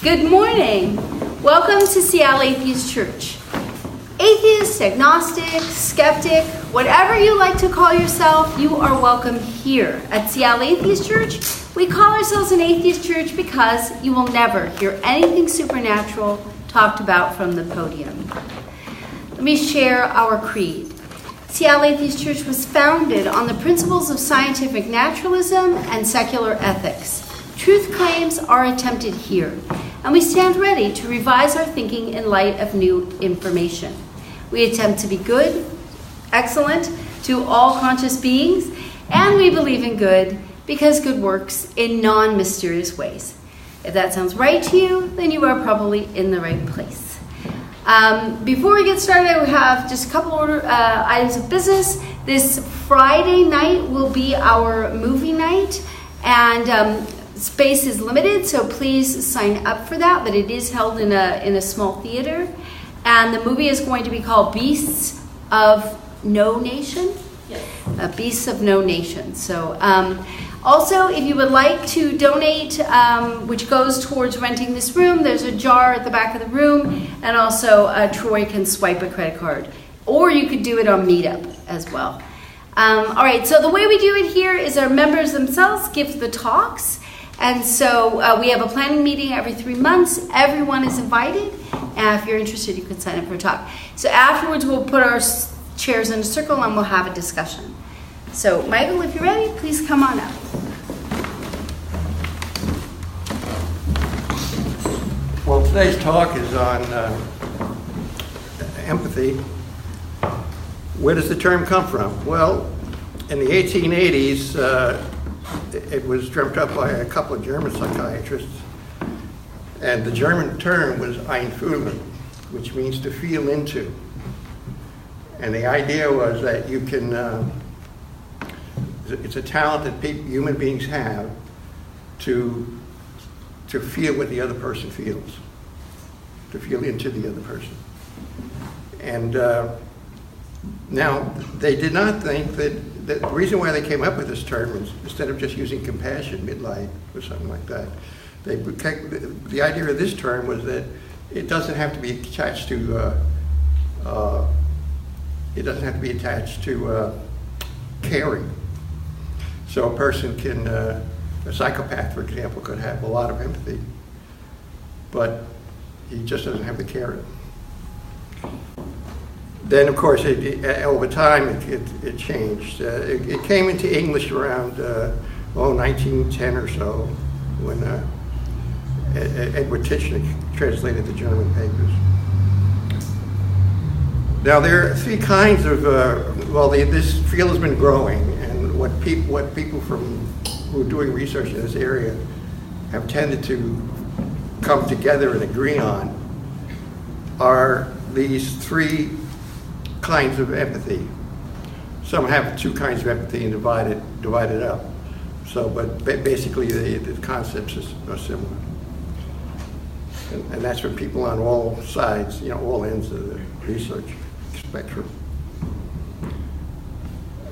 Good morning. Welcome to Seattle Atheist Church. Atheist, agnostic, skeptic, whatever you like to call yourself, you are welcome here. At Seattle Atheist Church, we call ourselves an atheist church because you will never hear anything supernatural talked about from the podium. Let me share our creed. Seattle Atheist Church was founded on the principles of scientific naturalism and secular ethics. Truth claims are attempted here, and we stand ready to revise our thinking in light of new information. We attempt to be good, excellent to all conscious beings, and we believe in good because good works in non-mysterious ways. If that sounds right to you, then you are probably in the right place. Before we get started, we have just a couple items of business. This Friday night will be our movie night, and space is limited, so please sign up for that, but it is held in a small theater. And the movie is going to be called Beasts of No Nation? Yes. Beasts of No Nation. So also, if you would like to donate, which goes towards renting this room, there's a jar at the back of the room, and also Troy can swipe a credit card. Or you could do it on Meetup as well. All right, so the way we do it here is our members themselves give the talks. And so we have a planning meeting every 3 months. Everyone is invited. And if you're interested, you can sign up for a talk. So afterwards, we'll put our chairs in a circle and we'll have a discussion. So Michael, if you're ready, please come on up. Well, today's talk is on empathy. Where does the term come from? Well, in the 1880s, it was dreamt up by a couple of German psychiatrists, and the German term was einfühlen, which means to feel into. And the idea was that you can, it's a talent that human beings have to feel what the other person feels, to feel into the other person. And now, they did not think that the reason why they came up with this term is instead of just using compassion, midlife, or something like that, the idea of this term was that it doesn't have to be attached to caring. So a person can, a psychopath, for example, could have a lot of empathy, but he just doesn't have the caring. Then, of course, over time, it changed. It came into English around 1910 or so, when Edward Titchener translated the German papers. Now, there are three kinds of, this field has been growing, and what people who are doing research in this area have tended to come together and agree on are these three kinds of empathy. Some have two kinds of empathy and divided up. So, but basically the concepts are similar. And that's for people on all sides, all ends of the research spectrum.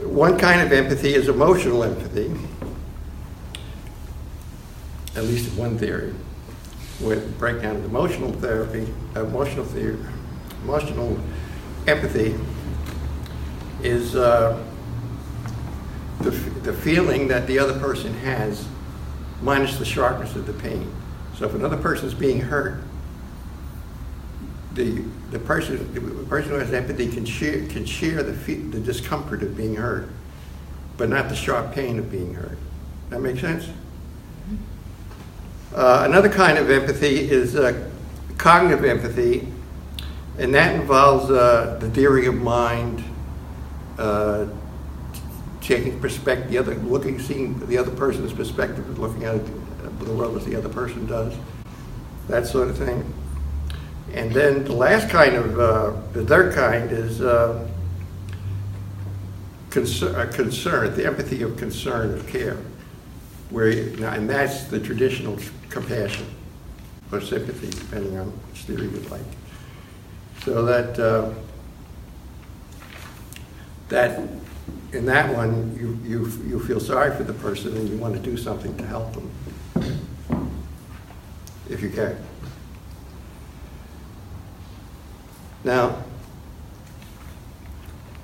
One kind of empathy is emotional empathy, at least in one theory, with breakdown of emotional empathy is the feeling that the other person has minus the sharpness of the pain. So if another person is being hurt, the person who has empathy can share the discomfort of being hurt, but not the sharp pain of being hurt. That make sense? Another kind of empathy is cognitive empathy, and that involves the theory of mind, taking perspective, seeing the other person's perspective, looking at the world as the other person does, that sort of thing. And then the last kind the third kind is concern, the empathy of concern, of care, and that's the traditional compassion or sympathy, depending on which theory you like. So that in that one, you feel sorry for the person and you want to do something to help them. if you can. Now,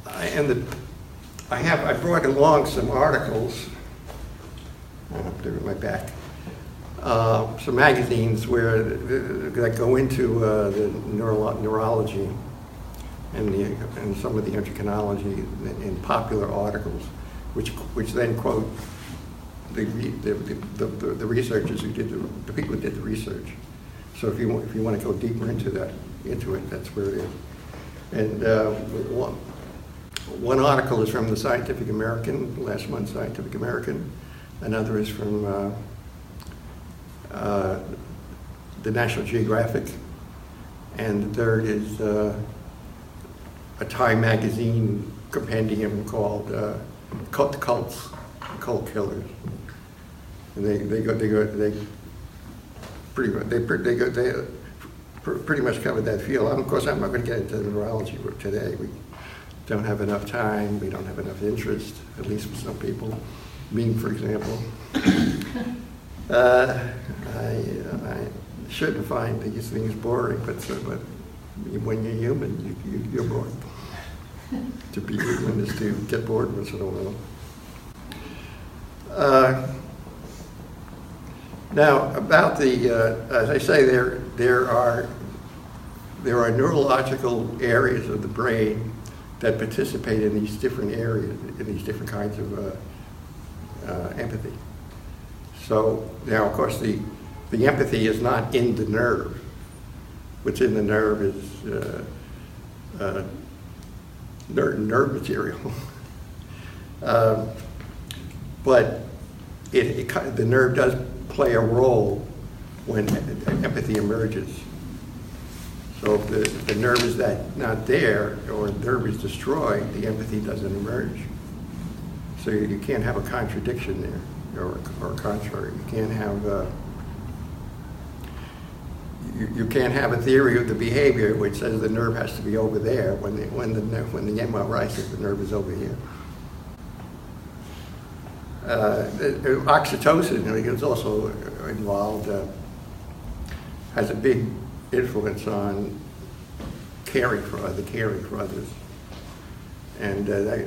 I brought along some articles. They're in my back. Some magazines that go into the neurology and some of the endocrinology in popular articles, which then quote the researchers who did the people who did the research. So if you want to go deeper into it, that's where it is. And one article is from the Scientific American, last month's Scientific American. Another is from the National Geographic, and the third is a Time magazine compendium called "Cult Killers," and they pretty much covered that field. Of course, I'm not going to get into neurology today. We don't have enough time. We don't have enough interest, at least for some people. Me, for example. I shouldn't find these things boring, but when you're human, you're bored. To be human is to get bored once in a while. Now, about as I say, there are neurological areas of the brain that participate in these different areas, in these different kinds of empathy. So now, of course, the empathy is not in the nerve. What's in the nerve is nerve material. But the nerve does play a role when empathy emerges. So if the nerve is not there, or the nerve is destroyed, the empathy doesn't emerge. So you can't have a contradiction there, or contrary. You can't have a theory of the behavior which says the nerve has to be over there when the MRI says the nerve is over here. Oxytocin is also involved, has a big influence on caring for others. And the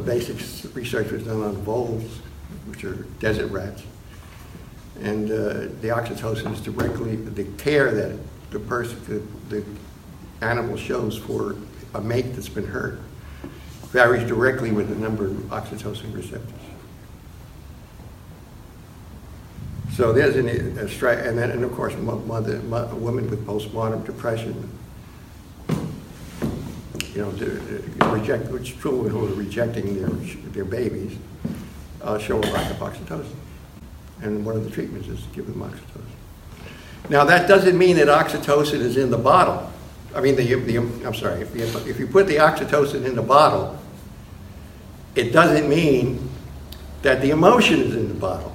basic research was done on voles, which are desert rats. And the oxytocin is directly the care that the animal shows for a mate that's been hurt varies directly with the number of oxytocin receptors. So there's and of course, a woman with postpartum depression, which children who are rejecting their babies show a lack of oxytocin. And one of the treatments is to give them oxytocin. Now, that doesn't mean that oxytocin is in the bottle. I mean, I'm sorry, if you put the oxytocin in the bottle, it doesn't mean that the emotion is in the bottle.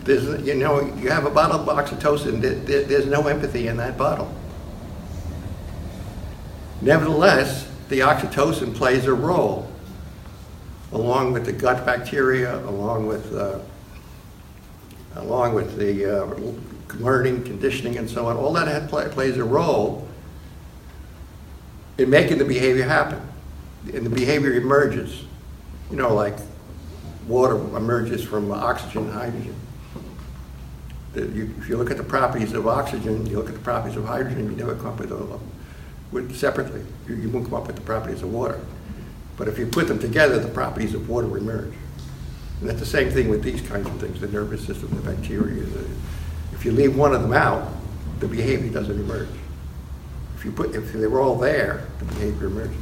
You have a bottle of oxytocin, there's no empathy in that bottle. Nevertheless, the oxytocin plays a role, along with the gut bacteria, along with the learning, conditioning, and so on. All that plays a role in making the behavior happen. And the behavior emerges. Like water emerges from oxygen and hydrogen. If you look at the properties of oxygen, you look at the properties of hydrogen, you never come up with separately. You won't come up with the properties of water. But if you put them together, the properties of water emerge. And that's the same thing with these kinds of things, the nervous system, the bacteria. If you leave one of them out, the behavior doesn't emerge. If they were all there, the behavior emerges.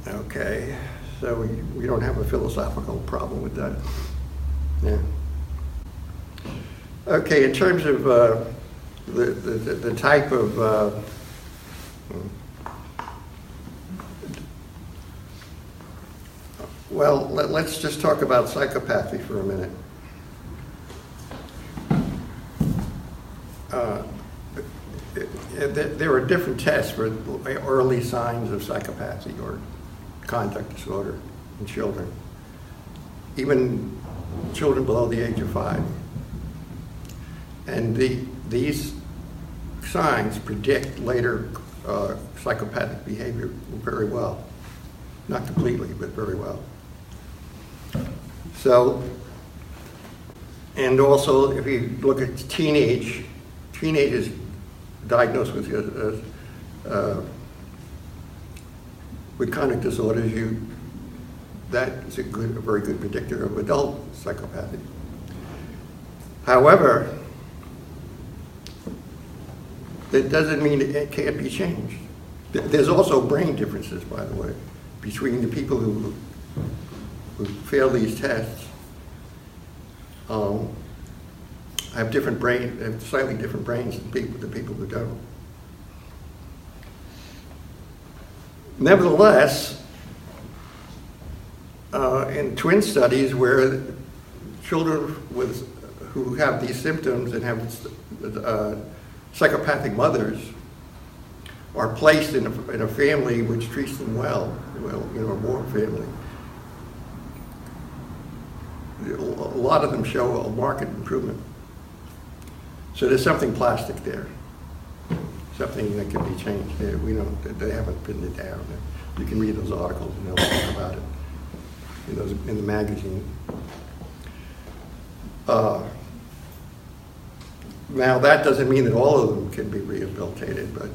Okay, so we don't have a philosophical problem with that. Yeah. Okay, in terms of the type of well, let's just talk about psychopathy for a minute. There are different tests for early signs of psychopathy or conduct disorder in children. Even children below the age of 5. And these signs predict later psychopathic behavior very well. Not completely, but very well. So, and also if you look at teenagers diagnosed with conduct disorders, that is a very good predictor of adult psychopathy. However, that doesn't mean it can't be changed. There's also brain differences, by the way, between the people who fail these tests. Have slightly different brains than the people who don't. Nevertheless, in twin studies where children who have these symptoms and have psychopathic mothers are placed in a family which treats them well, a warm family, a lot of them show a marked improvement. So there's something plastic there, something that can be changed. They haven't pinned it down. You can read those articles and they'll talk about it in the magazine. Now that doesn't mean that all of them can be rehabilitated, but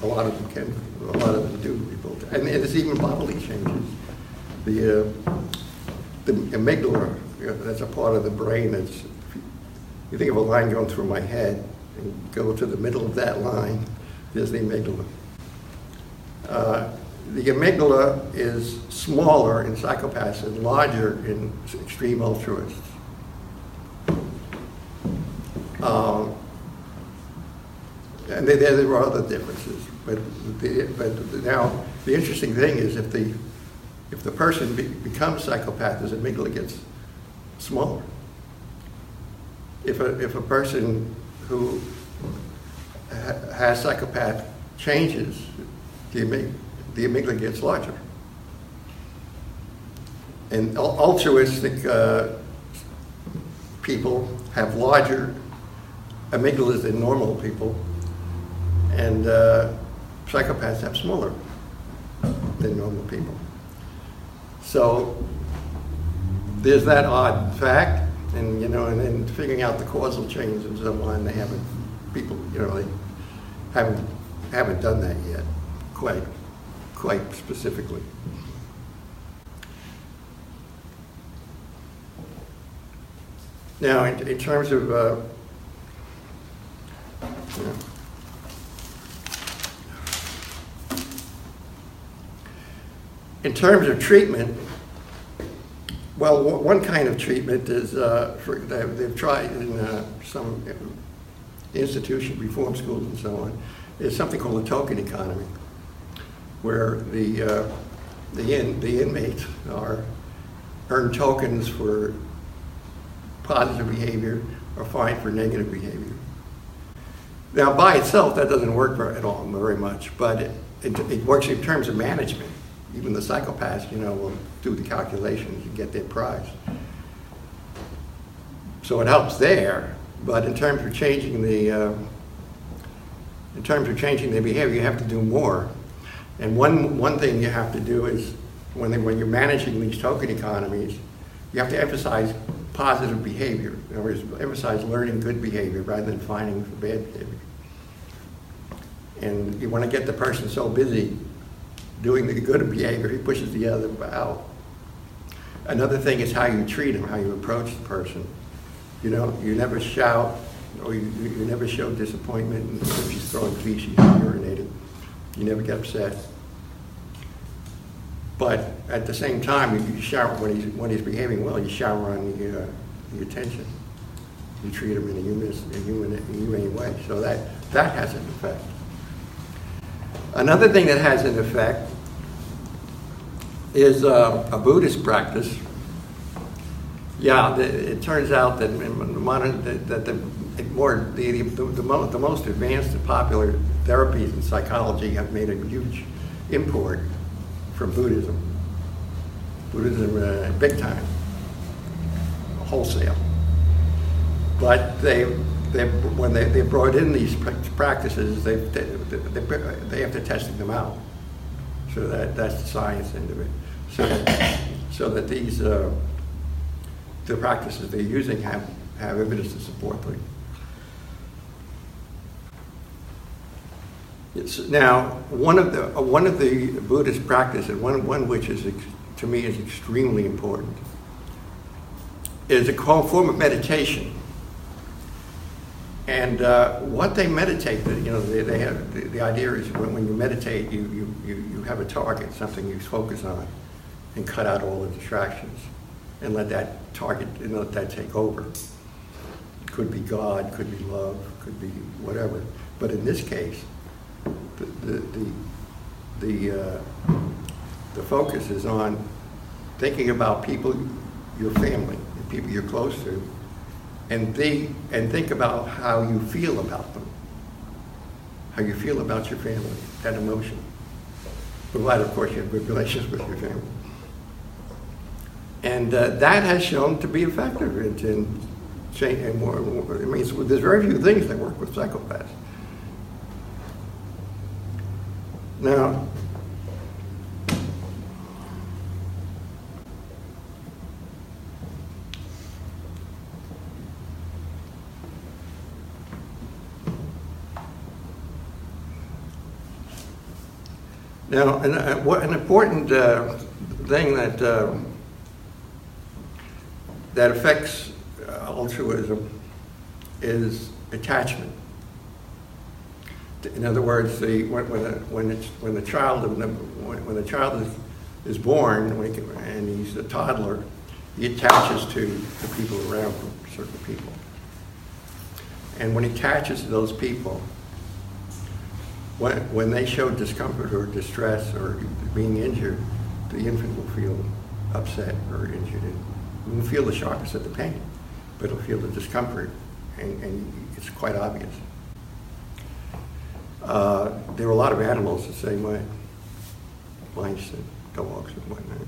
a lot of them can. A lot of them do rehabilitate, and there's even bodily changes. The amygdala, that's a part of the brain that's. You think of a line going through my head, and go to the middle of that line. There's the amygdala. The amygdala is smaller in psychopaths and larger in extreme altruists. And there are other differences, but now the interesting thing is if the person becomes psychopath, his amygdala gets smaller. If a person who has psychopath changes, the amygdala gets larger. And altruistic people have larger amygdalas than normal people, and psychopaths have smaller than normal people. So there's that odd fact, and and then figuring out the causal chains and so on. They haven't done that yet, quite specifically. Now, in terms of in terms of treatment, well, one kind of treatment is they've tried in some institution, reform schools, and so on. Is something called a token economy, where the inmates earn tokens for positive behavior or fine for negative behavior. Now, by itself, that doesn't work very much, but it works in terms of management. Even the psychopaths, will do the calculations and get their prize. So it helps there, but in terms of changing their behavior, you have to do more. And one thing you have to do is when you're managing these token economies, you have to emphasize positive behavior. In other words, emphasize learning good behavior rather than fining for bad behavior. And you want to get the person so busy doing the good behavior, he pushes the other out. Another thing is how you treat him, how you approach the person. You never shout, or you never show disappointment if she's throwing feces or urinating. You never get upset. But at the same time, you shower when he's behaving well. You shower on the attention. You treat him in a humane way. So that has an effect. Another thing that has an effect is a Buddhist practice. Yeah, it turns out that the most advanced and popular therapies in psychology have made a huge import from Buddhism. Big time. wholesale. But when they brought in these practices, they have to test them out. So that's the science end of it. So that these the practices they're using have evidence to support them. Now, one of the Buddhist practices, one which is to me is extremely important, is a form of meditation. And what they meditate, they have the idea is when you meditate, you have a target, something you focus on, and cut out all the distractions, and let that target, let that take over. It could be God, could be love, could be whatever. But in this case, the focus is on thinking about people, your family, the people you're close to, and think about how you feel about them, how you feel about your family, that emotion. Provided, of course, you have good relations with your family. And that has shown to be effective in changing more. I mean, there's very few things that work with psychopaths. Now, an important thing that affects altruism is attachment. In other words, when the child is born and he's a toddler, he attaches to the people around him, certain people. And when he attaches to those people, when they show discomfort or distress or being injured, the infant will feel upset or injured. It won't feel the sharpness of the pain, but it'll feel the discomfort, and it's quite obvious. There are a lot of animals the same way, mice and dogs and whatnot.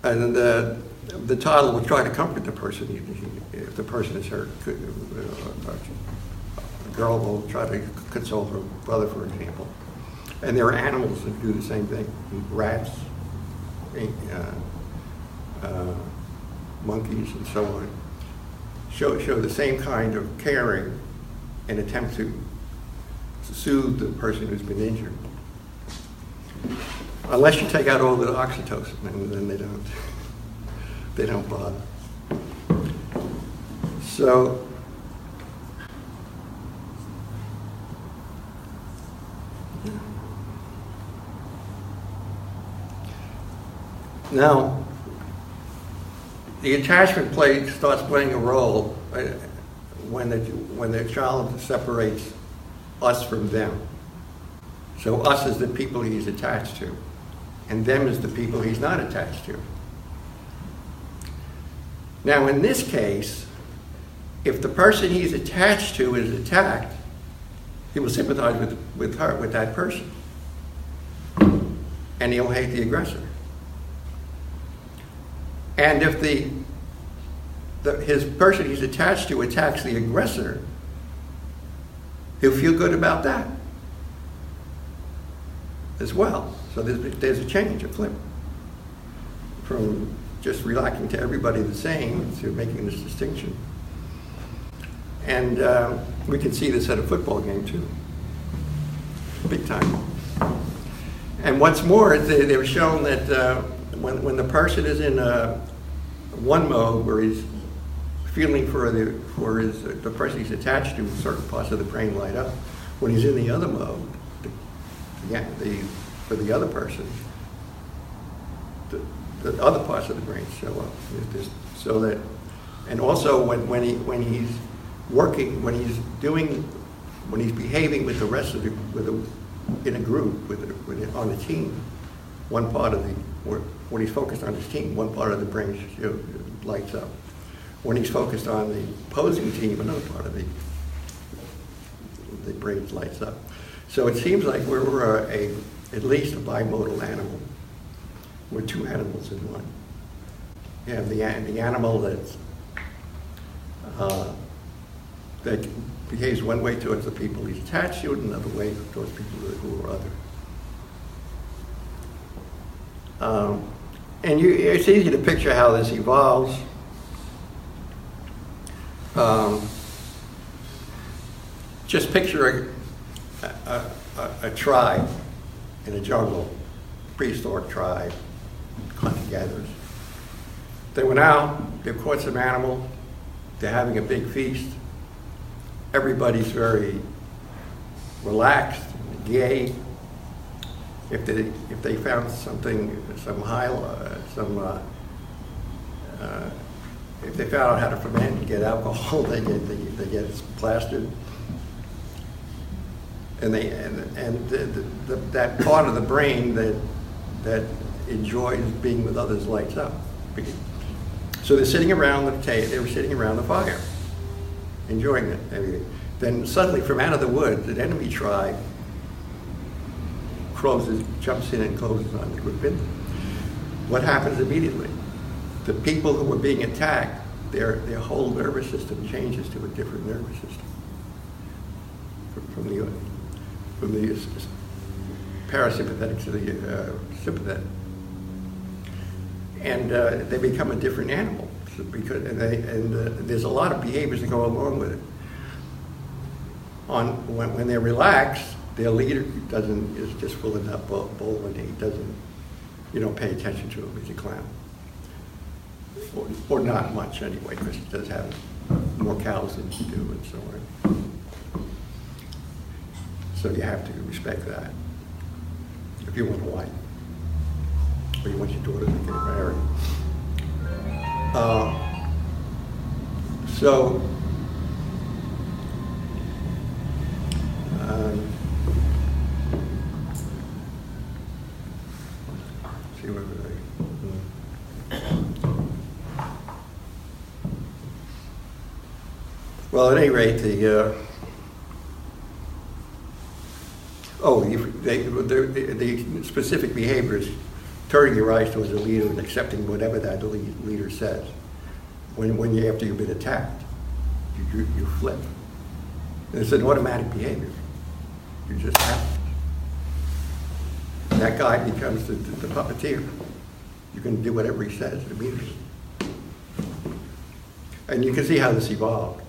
And the toddler will try to comfort the person if the person is hurt. A girl will try to console her brother, for example. And there are animals that do the same thing. Rats, monkeys, and so on. Show the same kind of caring and attempt to soothe the person who's been injured. Unless you take out all the oxytocin, and then they don't bother. So, now, the attachment starts playing a role when the child separates us from them. So us is the people he's attached to, and them is the people he's not attached to. Now, in this case, if the person he's attached to is attacked, he will sympathize with that person, and he'll hate the aggressor. And if his person he's attached to attacks the aggressor, he'll feel good about that as well. So there's a change, a flip, from just reacting to everybody the same to making this distinction. And we can see this at a football game too, big time. And once more, they've shown that when the person is in one mode where he's feeling for the person he's attached to, certain parts of the brain light up. When he's in the other mode, for the other person, the other parts of the brain show up. So that, and also when he's working, when he's behaving with the rest of in a group on a team, one part of when he's focused on his team, one part of the brain lights up. When he's focused on the opposing team, another part of the brain lights up. So it seems like we're at least a bimodal animal. We're two animals in one. You have the animal that behaves one way towards the people he's attached to, and another way towards people who are other. And it's easy to picture how this evolves. Just picture a tribe in a jungle, prehistoric tribe, hunter-gatherers. They went out, they caught some animal, they're having a big feast. Everybody's very relaxed, gay. If they found something, if they found out how to ferment and get alcohol, they get plastered. And that part of the brain that enjoys being with others lights up. So they're sitting around they were sitting around the fire, enjoying everything. Then suddenly, from out of the woods, an enemy tribe jumps in and closes on the group in. What happens immediately? The people who were being attacked, their whole nervous system changes to a different nervous system from the parasympathetic to the sympathetic, and they become a different animal. There's a lot of behaviors that go along with it. When they're relaxed, their leader is just full of that bull, and he doesn't, pay attention to him. He's a clown, or not much anyway, because he does have more cows than you do, and so on. So you have to respect that if you want a wife, or you want your daughter to get married. See where we Well, at any rate, the specific behavior is turning your eyes towards the leader and accepting whatever that leader says. After you've been attacked, you flip. And it's an automatic behavior. You just happen. That guy becomes the puppeteer. You can do whatever he says immediately. And you can see how this evolved.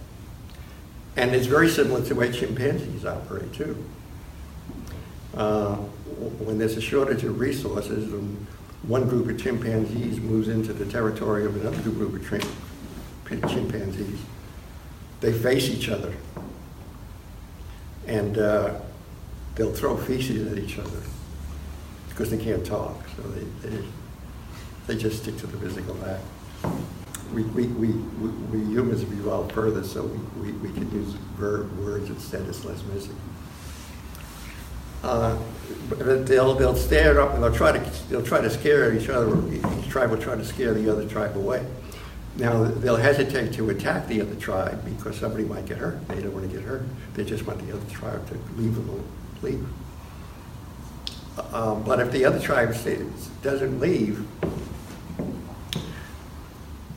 And it's very similar to the way chimpanzees operate too. When there's a shortage of resources, and one group of chimpanzees moves into the territory of another group of chimpanzees, they face each other. And they'll throw feces at each other because they can't talk, so they just stick to the physical act. We humans have evolved further, so we can use words instead. It's less missing. They'll stand up and they'll try to scare each other. Each tribe will try to scare the other tribe away. Now they'll hesitate to attack the other tribe because somebody might get hurt. They don't want to get hurt. They just want the other tribe to leave them alone. But if the other tribe doesn't leave,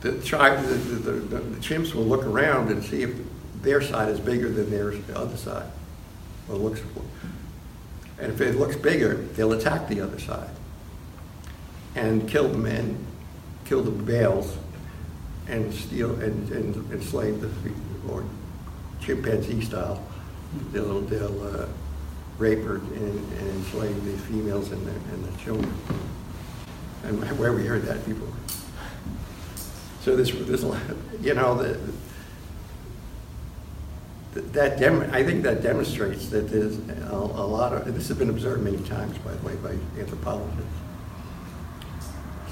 the chimps will look around and see if their side is bigger than the other side. And if it looks bigger, they'll attack the other side and kill the men, kill the males, and steal and enslave or chimpanzee style. They'll rape her and enslave the females and the children. And where we heard that before. So I think that demonstrates that there's a lot of, this has been observed many times, by the way, by anthropologists.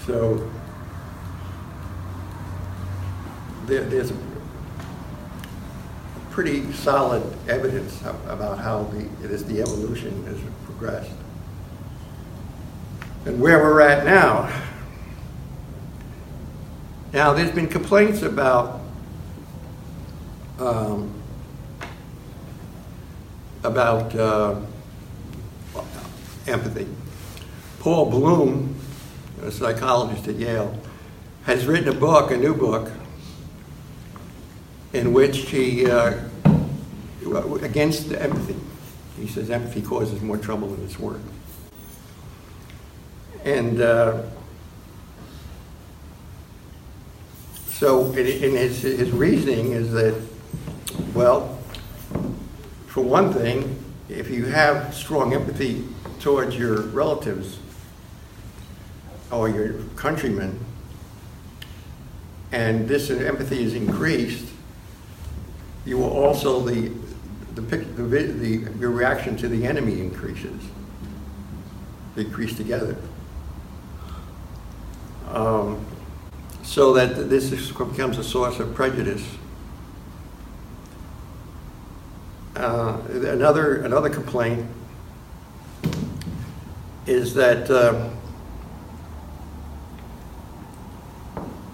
So there's a pretty solid evidence about how the evolution has progressed. And where we're at now. Now, there's been complaints about empathy. Paul Bloom, a psychologist at Yale, has written a new book, in which he, against empathy. He says empathy causes more trouble than it's worth. And so in his reasoning is that, well, for one thing, if you have strong empathy towards your relatives or your countrymen, and this empathy is increased, you will also, your reaction to the enemy increases. They increase together. So that this becomes a source of prejudice. Another complaint is that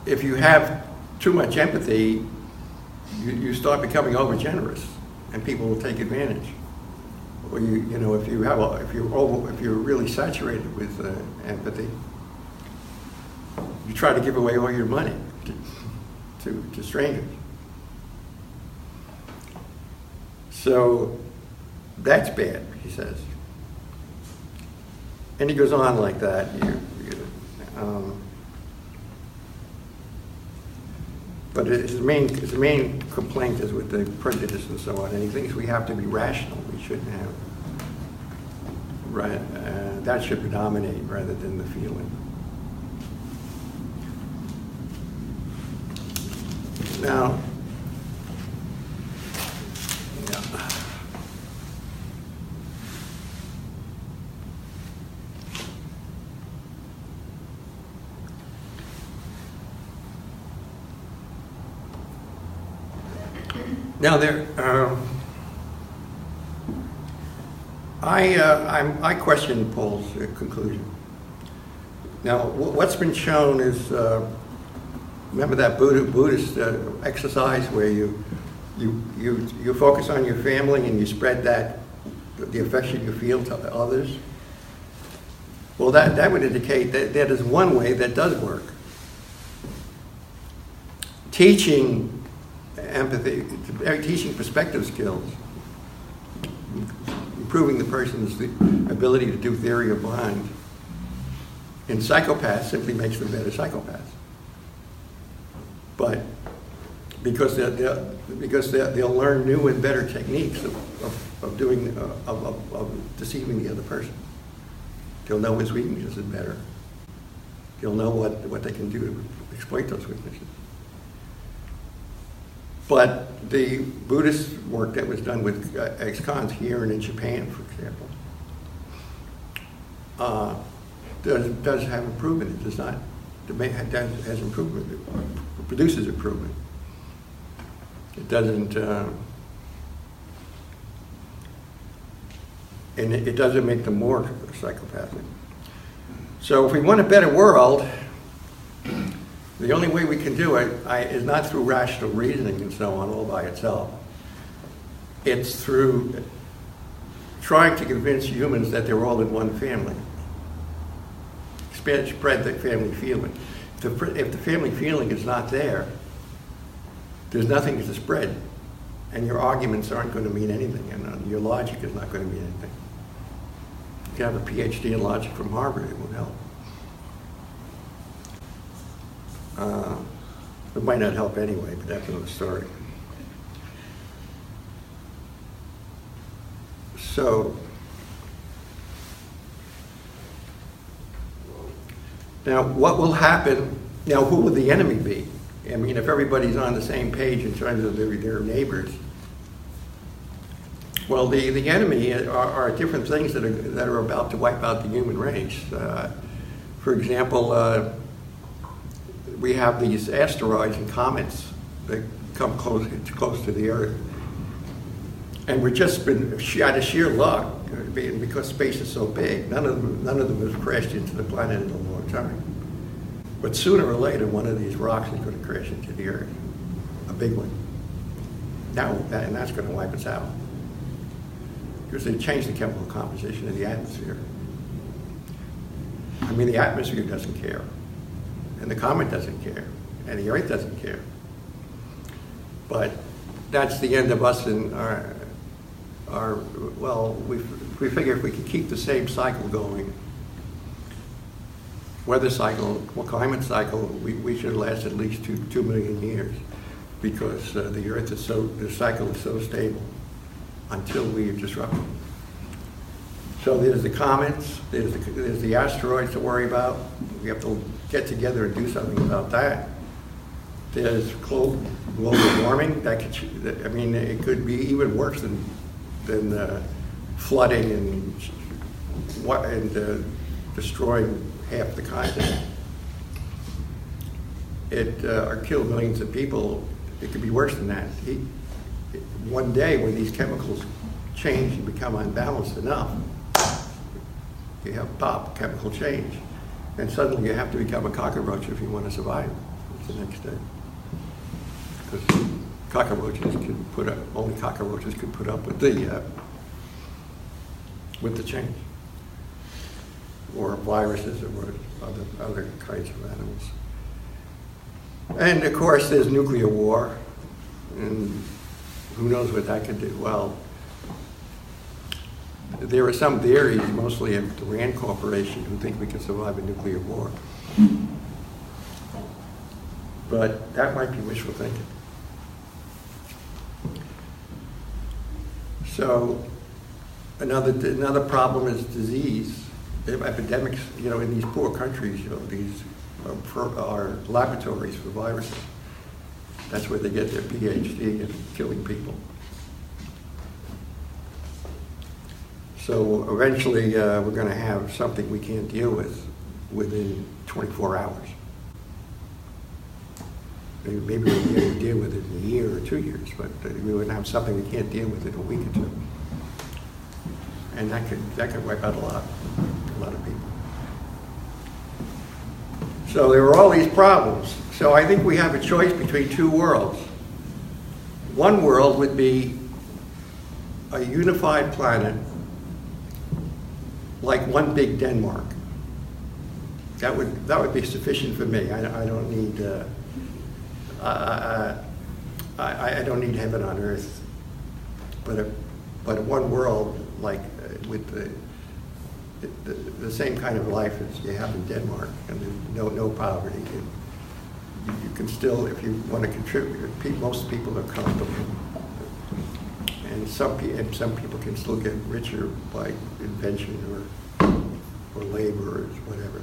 if you have too much empathy, you start becoming overgenerous, and people will take advantage. Or if you're really saturated with empathy, you try to give away all your money to strangers. So that's bad, he says. And he goes on like that. But his main complaint is with the prejudice and so on, and he thinks we have to be rational. We shouldn't have, that should predominate rather than the feeling. Now, I question Paul's conclusion. Now, what's been shown is, remember that Buddhist exercise where you focus on your family and you spread the affection you feel to others? Well, that would indicate that is one way that does work. Teaching empathy, teaching perspective skills, improving the person's ability to do theory of mind, in psychopaths simply makes them better psychopaths. But because they'll learn new and better techniques of deceiving the other person. They'll know his weaknesses better. They'll know what they can do to exploit those weaknesses. But the Buddhist work that was done with ex-cons here and in Japan, for example, does have improvement. It does not. Has improvement. It produces improvement. It doesn't. And it doesn't make them more psychopathic. So if we want a better world, the only way we can do it is not through rational reasoning and so on all by itself. It's through trying to convince humans that they're all in one family. Spread the family feeling. If the family feeling is not there, there's nothing to spread. And your arguments aren't going to mean anything, and your logic is not going to mean anything. You can have a PhD in logic from Harvard, it won't help. It might not help anyway, but that's another story. So, now what will happen? Now, who will the enemy be? I mean, if everybody's on the same page in terms of their neighbors, well, the enemy are different things that are about to wipe out the human race. For example, we have these asteroids and comets that come close to the Earth, and we've just been out of sheer luck, because space is so big. None of them have crashed into the planet in a long time. But sooner or later, one of these rocks is going to crash into the Earth, a big one. And that's going to wipe us out, because they changed the chemical composition of the atmosphere. I mean, the atmosphere doesn't care. and the comet doesn't care, and the Earth doesn't care. But that's the end of us and we figure if we could keep the same cycle going, weather cycle, climate cycle, we should last at least 2 million years, because the Earth is the cycle is so stable until we disrupt it. So there's the comets, there's the asteroids to worry about. We have to get together and do something about that. There's global warming. It could be even worse than flooding and destroying half the continent. Or kill millions of people. It could be worse than that. One day, when these chemicals change and become unbalanced enough, you have chemical change, and suddenly you have to become a cockroach if you want to survive the next day. Because only cockroaches could put up with the change, or viruses, or other kinds of animals. And of course, there's nuclear war, and who knows what that could do. Well, there are some theories, mostly of the Rand Corporation, who think we can survive a nuclear war. But that might be wishful thinking. So another problem is disease, epidemics. In these poor countries, these are laboratories for viruses. That's where they get their PhD in killing people. So eventually, we're going to have something we can't deal with within 24 hours. Maybe we'll be able to deal with it in a year or 2 years, but we would have something we can't deal with in a week or two. And that could wipe out a lot of people. So there are all these problems. So I think we have a choice between two worlds. One world would be a unified planet, like one big Denmark. That would be sufficient for me. I don't need I don't need heaven on earth, but one world, like with the same kind of life as you have in Denmark, and no poverty. You can still, if you want to contribute, most people are comfortable, and some people can still get richer by invention or labor or whatever.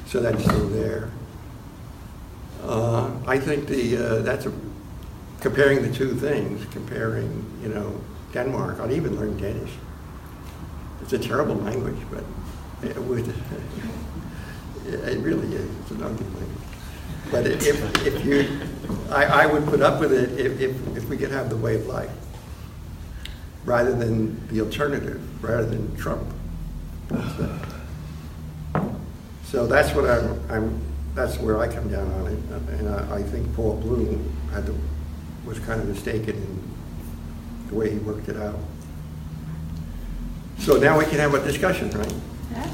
So that's still there. I think that's comparing the two things, comparing, Denmark. I'd even learn Danish. It's a terrible language, but it really is. It's an ugly language. But if you, I would put up with it if we could have the way of life, rather than the alternative, rather than Trump. So that's what that's where I come down on it, and I think Paul Bloom was kind of mistaken in the way he worked it out. So now we can have a discussion, right? Yeah.